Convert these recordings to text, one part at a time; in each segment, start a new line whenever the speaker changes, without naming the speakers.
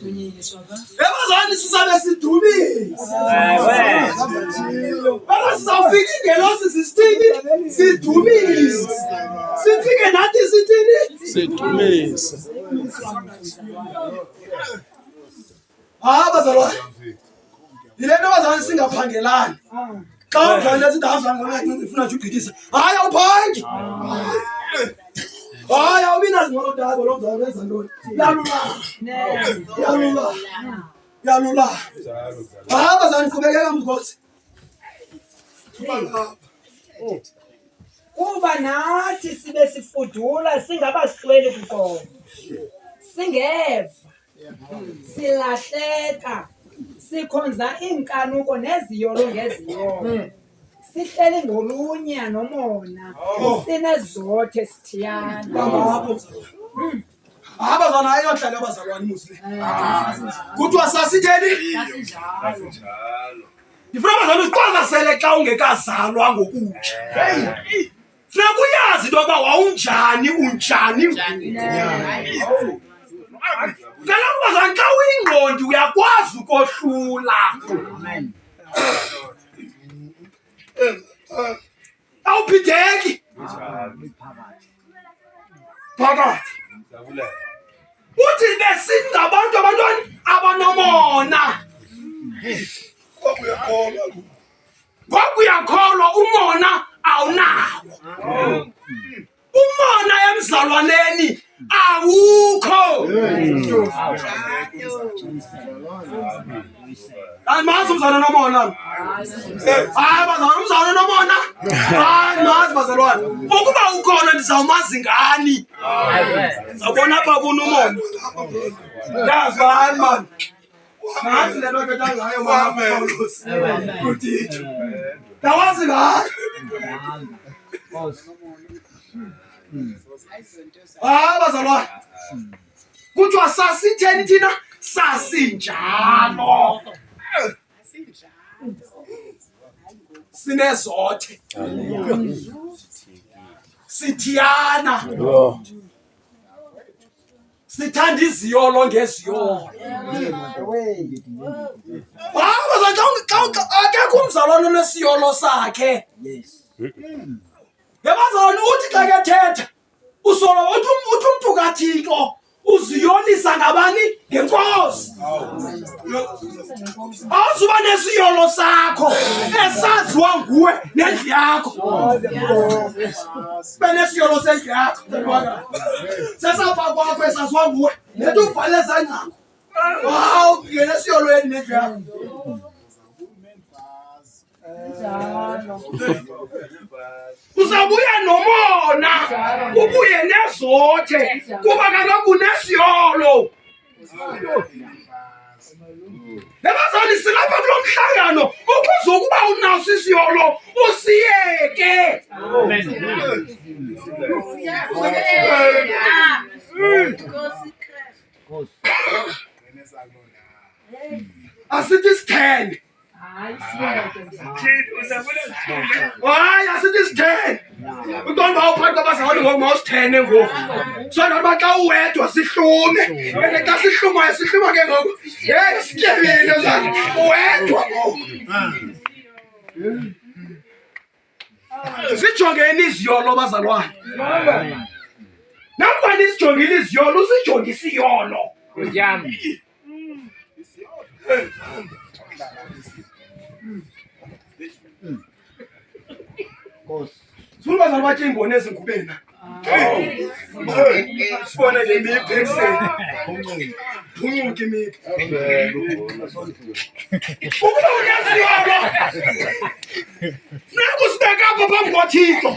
Ebazalwane sisabe sidumisa. Baba sizawufika ingelosi sisithini sidumisa. Sifike nathi sithini sidumisa. Bazalwane. Yile nto bazalwane singaphangelani. Xa uzalwane sithi azange ufuna ugqithisa. Hayi awuphangi. Hayi awubina zingolodaba lo mzalwane wenza ntoni. Yalula. Bazalwane qhubekeka beNkosi.
Kuba nathi sibe sifudula singabasweli kuqobo. Singeva. Silahleka. Sikhonza inkanuko neziyolo ngeziyolo. Sihleli ngolunya nomona. Sinezothe sithiyana.
Abazalwane ayohlala abazalwane musle. Kuthiwa sasitheni?
Sasinjalo.
Ndifuna abazalwane uqwalasele xa ungekazalwa ngokutsha. Funeka uyazi into yoba wawunjani unjani. Kaloku bazalwane xa uyingqondi uyakwazi ukohlula. Awuphitheki. Phakathi. Uthi besingabantu abantwana abanomona. Kwakuyakholwa umona awunawo. Umona emzalwaneni awukho. Mazi umzalwane nomona. Bazalwane umzalwane nomona. Mazi bazalwane. Ukuba ukhona ndizawumazi ngani. Zawubona apha kunomona. Yazi bani man. Nazi le nto ethetha ngayo mama Paulus. Kutithu. Ndawazi ngayo. Bazalwane. Kuthiwa sasitheni thina sasinjalo. Sinezothe. Sithiyana. Sithanda iziyolo ngeziyolo. Akekho umzalwane onesiyolo sakhe. Bazalwane uthi xa kethetha usolo uthi umntu kaThixo uziyolisa ngabani? NgeNkosi. Awuzuba nesiyolo sakho esaziwa nguwe nendlu yakho. Sibe nesiyolo sendlu yakho. Sesapha kwakho esaziwa nguwe nethi ubhale ezandlakho. Hawu nesiyolo yeni nendlu yakho. Uzabuya nomona, ubuye nezothe, kuba kaloku unesiyolo. Bazalwane silapha kulo mhlangano ukuze ukuba unaso isiyolo usiyeke. Asithi sithene. Hayi asithi sithene. Uqonda uba uphathi kwabazalwane ngoku mawusithene ngoku. So noba xa uwedwa sihlume. Ende xa sihlumayo sihluma ke ngoku. Sityebile zani uwedwa ngoku. Sijongeni iziyolo bazalwane. Nakuba nisijongile iziyolo usijonge isiyolo. Sifuna bazalwane bathi imboni ezingubeni. Sibone le miphi ekuseni. Phuncuke imiphi. Ukuba unesiyolo. Funeka usibeke apha phambi koThixo.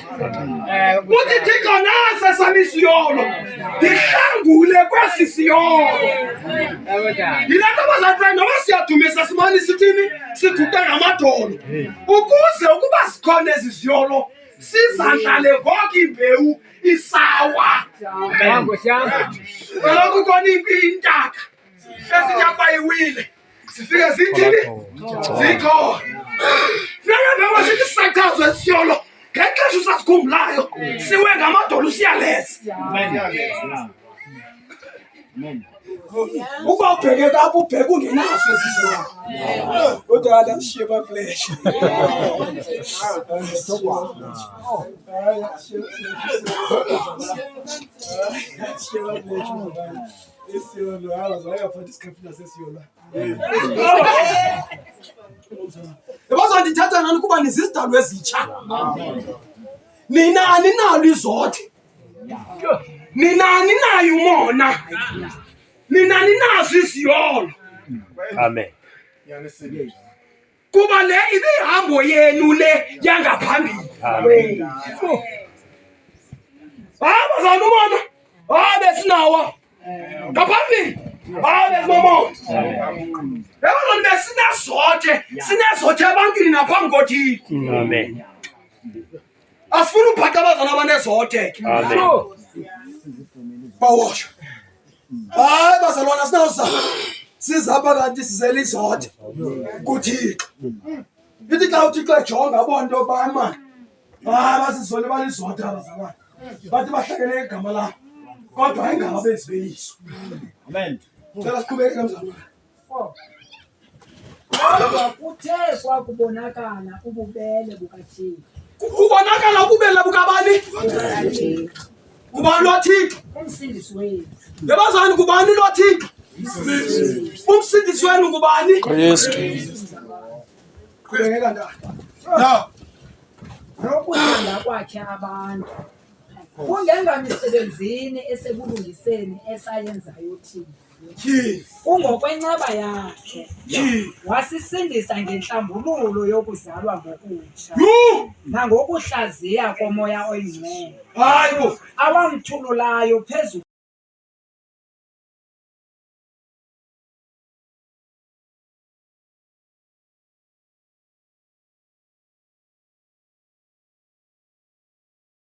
Uthi Thixo nasi esam isiyolo. Ndihlangule kwesi siyolo. Yile nto bazalwane noba siyadumisa simane sithini siguqe ngamadolo. Ukuze ukuba sikhona ezi ziyolo sizadlale ngoku imbewu isawa. Kaloku kukona intaka esinyakwa iwile sifike zithini zikho. Funeka mbewu sithi sisachazwe isiyolo ngexesha usasikhumbulayo siwe ngamadolo siyaleza. Ubabheke kapho ubheke ungenaso esizwa. Kodwa alashiye baFletcher. Bazondithatha ngani kuba nizizidalwa ezitsha. Nina aninalo izothe. Nina aninayo umona. Nina ninazo iziyolo.
Amen.
Kuba le ibihambo yenu le yangaphambili.
Amen.
Bazana umona. Besinawo. Ngaphambili. Besinomo. Bazana besinezothe ebantwini naphambi koThixo.
Amen.
Asifuna uphatha abazana abanezothe.
Amen.
Bawasho. Bazalwana sinawuza. Sizapha kanti sizele izothe. KuThixo. Ithi xa uThixo ejonga abone into yokuba mani. Basizole balizothe abazalwana. Bathi bahlekele igama lakho. Kodwa ingaba bezibeyiso.
Amen.
Cela siqhubeke mzalwana.
Kodwa kuthe kwakubonakala ububele bukaThixo.
Kubonakala ububele bukabani? Kubani loThixo?
Umsindisi wethu.
Yabazani kubani loThixo? Umsindisi wenu kubani?
Kristu.
Qhubekeka ndaba.
Nokuthanda kwakhe abantu. Kungenganisebenzini esekulungiseni esayenzayo Thixo. Ungokwenceba yakhe. Wasisindisa ngenhlambululo yokuzalwa ngokutsha. Nangokuhlaziya komoya oyingcwele.
Hayibo.
Awamthululayo phezulu